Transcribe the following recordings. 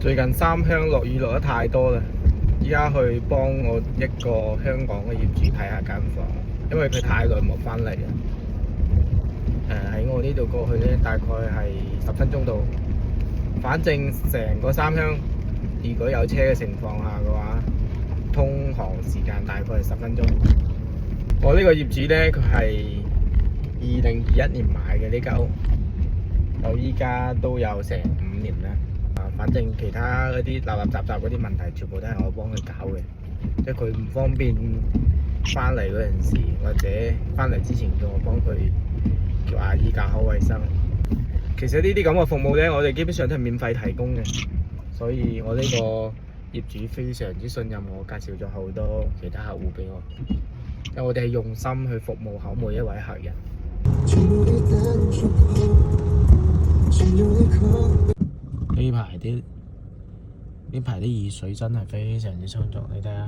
最近三鄉落雨落得太多啦，依家去幫我一個香港嘅業主睇下間房，因為佢太耐冇返嚟啦。喺我呢度過去咧，大概係10分鐘到。反正成個三鄉，如果有車嘅情況下嘅話，通航時間大概係10分鐘。我呢個業主咧，佢係2021年買嘅呢間屋，到依家都有成5年啦。反正其他嗰啲立雜嗰啲問題，全部都係我幫佢搞嘅，即係佢唔方便翻嚟嗰陣時，或者翻嚟之前叫我幫佢叫阿姨搞好衞生。其實呢啲咁嘅服務呢，我哋基本上都係免費提供嘅，所以我呢個業主非常之信任我，介紹咗好多其他客戶俾我，因為我哋係用心去服務好每一位客人。呢排啲雨水真係非常之充足，你睇下。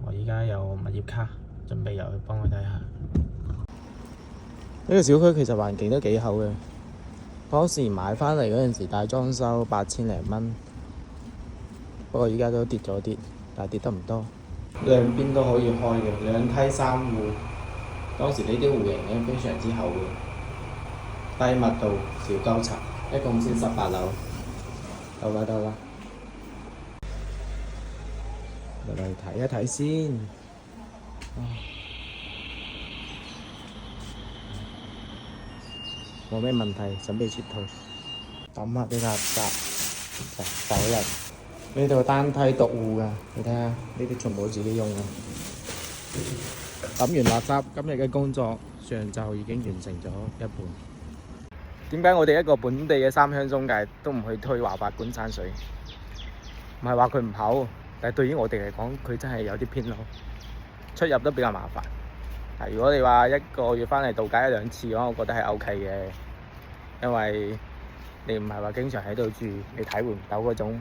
我依家有物業卡，準備入去幫佢睇下。呢個小區其實環境都幾好嘅。當時買返嚟嗰陣時，大裝修8000零蚊，不過依家都跌咗啲，但係跌得唔多。兩邊都可以開嘅，兩梯3戶。當時呢啲戶型咧非常之厚嘅，低密度小高層，一共先18樓。到啦，嚟睇一睇先。冇咩問題，準備撤退。抌下啲垃圾，走人。呢度單梯獨戶㗎，你睇下，呢啲全部自己用嘅。抌完垃圾，今日嘅工作上晝已經完成咗一半。點解我哋一個本地嘅三鄉中介都唔去推華發本山水？唔係話佢唔好，但係對於我哋嚟講，佢真係有啲偏咯，出入都比較麻煩。如果你話一個月返嚟度假1、2次嘅話，我覺得係 OK 嘅，因為你唔係話經常喺度住，你體會唔到嗰種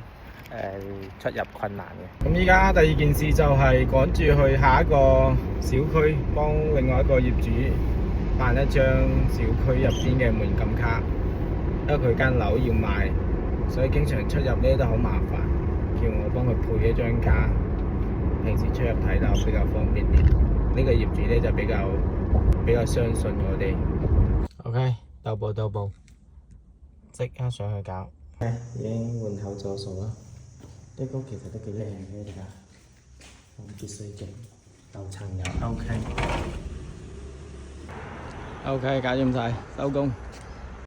出入困難嘅。咁依家第二件事就係趕住去下一個小區，幫另外一個業主辦一張小區入邊嘅門禁卡，因為佢間樓要賣，所以經常出入呢都好麻煩，叫我幫佢配一張卡，平時出入睇樓比較方便啲。呢個業主呢就比較相信我哋。OK， 到步，即刻上去搞。已經換好咗數啦。呢屋其實都幾靚嘅，而家別墅景，樓層又 OK，搞掂晒，收工。